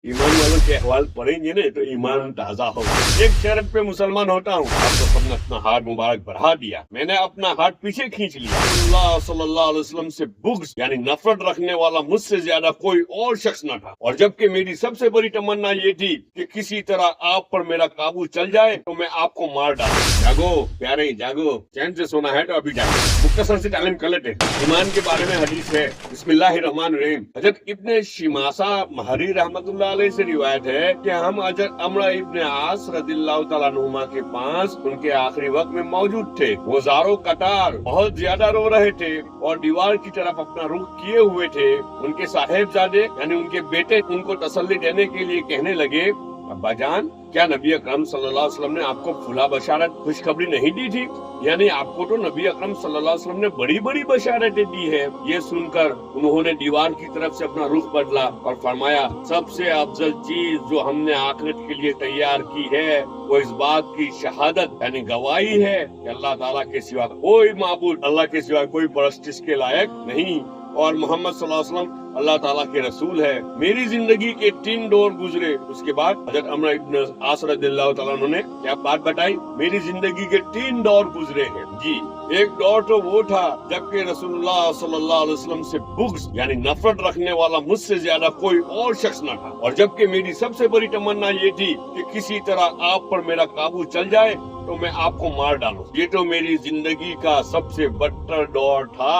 ईमान वालों के अहवाल पढ़ेंगे ना तो ईमान ताजा होगा। एक शर्त पे मुसलमान होता हूँ। आप तो सबने अपना हाथ मुबारक बढ़ा दिया, मैंने अपना हाथ पीछे खींच लिया। अल्लाह सल्लल्लाहु अलैहि वसल्लम से बुग़्ज़ यानी नफरत रखने वाला मुझसे ज्यादा कोई और शख्स न था। और जबकि मेरी सबसे बड़ी तमन्ना ये थी कि किसी तरह आप पर मेरा काबू चल जाए तो मैं आपको मार डालूं। जागो प्यारे जागो, चैन से सोना है तो अभी जागो। मुख्तसर से तालीम कर लेते हैं। ईमान के बारे में हदीस है, बिस्मिल्लाहिर्रहमानिर्रहीम। हज़रत इब्ने शिमासा महरी रहमतुल्लाह अलैहि से रिवायत है कि हम हज़रत अम्र इब्ने आस रज़ियल्लाहु तआला अन्हुमा के पास उनके आखिरी वक्त में मौजूद थे। वो ज़ारो कतार बहुत ज्यादा रो रहे थे और दीवार की तरफ अपना रुख किए हुए थे। उनके साहेबजादे यानी उनके बेटे उनको तसल्ली देने के लिए कहने लगे, अब्बा जान, क्या नबी अकरम सल्लल्लाहु अलैहि वसल्लम ने आपको फुला बशारत खुशखबरी नहीं दी थी? यानी आपको तो नबी अकरम सल्लल्लाहु अलैहि वसल्लम ने बड़ी बड़ी बशारतें दी है। ये सुनकर उन्होंने दीवार की तरफ से अपना रुख बदला और फरमाया, सबसे अफजल चीज जो हमने आखिरत के लिए तैयार की है वो इस बात की शहादत यानी गवाही है कि अल्लाह ताला के सिवा कोई माबूद, अल्लाह के सिवा कोई परस्तिश के लायक नहीं और मोहम्मद सल्लल्लाहु अलैहि वसल्लम अल्लाह ताला के रसूल है। मेरी जिंदगी के 3 दौर गुजरे। उसके बाद हज़रत अम्र इब्न आस रज़ियल्लाहु तआला अन्हु ने क्या बात बताई? मेरी जिंदगी के 3 दौर गुजरे हैं। जी, एक दौर तो वो था जबकि रसूलुल्लाह सल्लल्लाहु अलैहि वसल्लम से बुग़्ज़ यानी नफरत रखने वाला मुझसे ज्यादा कोई और शख्स न था। और जबकि मेरी सबसे बड़ी तमन्ना ये थी कि किसी तरह आप पर मेरा काबू चल जाए तो मैं आपको मार डालूं। ये तो मेरी जिंदगी का सबसे बदतर दौर था।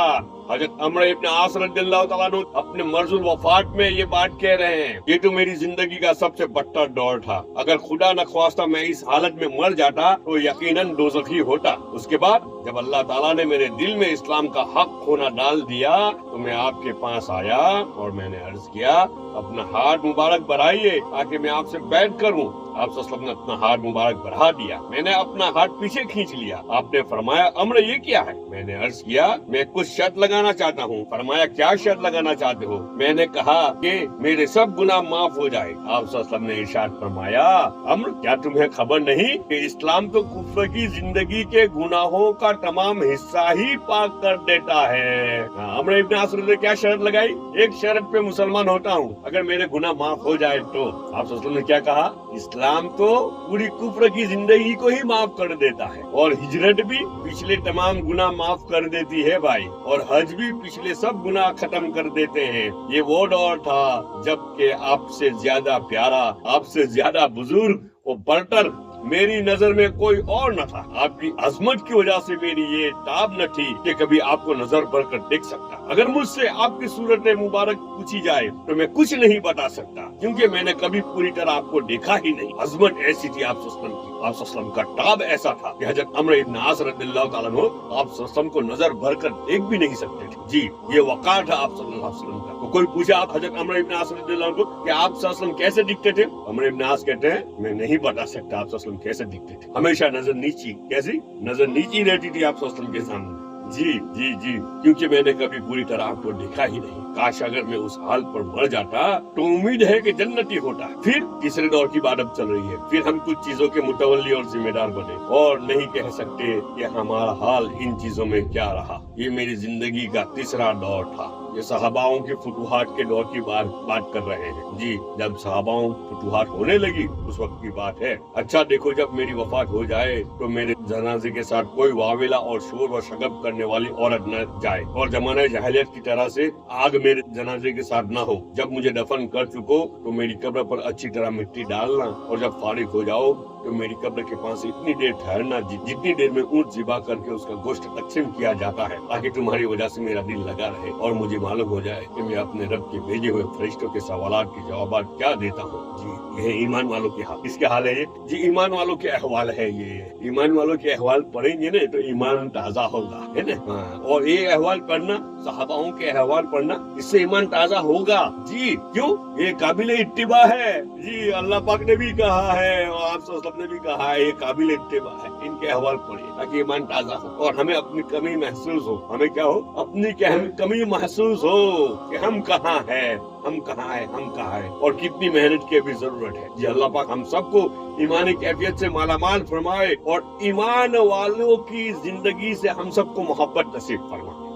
हज़रत अम्र इब्न आस रज़ियल्लाहु तआला अन्हु अपने मर्जुल वफात में ये बात कह रहे हैं, ये तो मेरी जिंदगी का सबसे बदतर दौर था। अगर खुदा न ख्वास्ता मैं इस हालत में मर जाता तो यकीनन दोज़खी होता। उसके बाद जब अल्लाह ताला ने मेरे दिल में इस्लाम का हक होना डाल दिया तो मैं आपके पास आया और मैंने अर्ज किया, अपना हाथ मुबारक बढ़ाइए ताकि मैं आपसे बैत करूं। आप सल्लल्लाहु अलैहि वसल्लम ने अपना हाथ मुबारक बढ़ा दिया, मैंने अपना हाथ पीछे खींच लिया। आपने फरमाया, अम्र ये क्या है? मैंने अर्ज किया, मैं कुछ शर्त लगाना चाहता हूँ। फरमाया, क्या शर्त लगाना चाहते हो? मैंने कहा कि मेरे सब गुनाह माफ हो जाए। आप सल्लल्लाहु अलैहि वसल्लम ने इरशाद फरमाया, अम्र क्या तुम्हें खबर नहीं कि इस्लाम तो कुफ्र की जिंदगी के गुनाहों का तमाम हिस्सा ही पाक कर देता है। अम्र इब्न आस ने क्या शर्त लगाई? एक शर्त पे मुसलमान होता हूँ, अगर मेरे गुनाह माफ हो जाए तो। आप सल्लल्लाहु अलैहि वसल्लम ने क्या कहा? इस्लाम तो पूरी कुफ्र की जिंदगी को ही माफ कर देता है और हिजरत भी पिछले तमाम गुनाह माफ कर देती है भाई, और हज भी पिछले सब गुनाह खत्म कर देते हैं। ये वो दौर था जबकि आपसे ज्यादा प्यारा, आपसे ज्यादा बुजुर्ग और बरतर मेरी नजर में कोई और न था। आपकी अजमत की वजह से मेरी ये ताब न थी कि कभी आपको नजर भर कर देख सकता। अगर मुझसे आपकी सूरत मुबारक पूछी जाए तो मैं कुछ नहीं बता सकता, क्योंकि मैंने कभी पूरी तरह आपको देखा ही नहीं। अजमत ऐसी थी आप सल्लल्लाहु अलैहि वसल्लम की, आप सल्लल्लाहु अलैहि वसल्लम का ताब ऐसा था कि हज़रत अम्र इब्न आस रज़ियल्लाहु तआला अन्हु आप सल्लल्लाहु अलैहि वसल्लम को नजर भर कर देख भी नहीं सकते थे। जी, ये वक़ार था आप सल्लल्लाहु अलैहि वसल्लम का। तो कोई पूछा आप हज़रत अम्र इब्न आस रज़ियल्लाहु अन्हु को कि आप सल्लल्लाहु अलैहि वसल्लम कैसे दिखते थे? अम्र इब्न आस कहते हैं, मैं नहीं बता सकता आप सल्लल्लाहु अलैहि वसल्लम कैसे दिखते थे। हमेशा नजर नीची, कैसी नजर नीची रहती थी आप सल्लल्लाहु अलैहि वसल्लम के सामने। जी जी जी, क्योंकि मैंने कभी पूरी तरह आपको देखा ही नहीं। काश अगर मैं उस हाल पर मर जाता तो उम्मीद है कि जन्नती होता। फिर तीसरे दौर की बात अब चल रही है। फिर हम कुछ चीजों के मुतवल्ली और जिम्मेदार बने और नहीं कह सकते कि हमारा हाल इन चीजों में क्या रहा। ये मेरी जिंदगी का तीसरा दौर था। ये सहाबाओं के फुतूहात के दौर की बात कर रहे हैं। जी, जब सहाबाओं फुतूहात होने लगी उस वक्त की बात है। अच्छा देखो, जब मेरी वफात हो जाए तो मेरे जनाजे के साथ कोई वाविला और शोर व शगब करने वाली औरत न जाए और जमाने जहालियत की तरह से आग मेरे जनाजे के साथ न हो। जब मुझे दफन कर चुको तो मेरी कब्र पर अच्छी तरह मिट्टी डालना और जब फारिग हो जाओ तो मेरी कब्र के पास इतनी देर ठहरना जितनी देर में ऊंट ज़िबा करके उसका गोश्त तकसीम किया जाता है, ताकि तुम्हारी वजह से मेरा दिल लगा रहे और मुझे मालूम हो जाए कि मैं अपने रब के भेजे हुए फरिश्तों के सवालात के जवाब क्या देता हूँ। जी, ये ईमान वालों के हाल। किसके हाल है ये? जी, ईमान वालों के अहवाल है ये। ईमान वालों के अहवाल पढ़ेंगे ना तो ईमान ताजा होगा, है ना? हाँ, और ये अहवाल पढ़ना, सहाबाओं के अहवाल पढ़ना, इससे ईमान ताजा होगा। जी, क्यों? ये काबिल इत्तिबा है। जी, अल्लाह पाक ने भी कहा है और आप सबने भी कहा है, ये काबिल इत्तिबा है। इनके अहवाल पढ़िए ताकि ईमान ताजा हो और हमें अपनी कमी महसूस हो। हमें क्या हो? अपनी कमी महसूस हो कि हम कहाँ हैं, हम कहाँ हैं, हम कहाँ हैं और कितनी मेहनत की भी जरूरत है। जी, अल्लाह पाक हम सबको ईमानी कैफियत से मालामाल फरमाए और ईमान वालों की जिंदगी से हम सबको मोहब्बत नसीब फरमाए।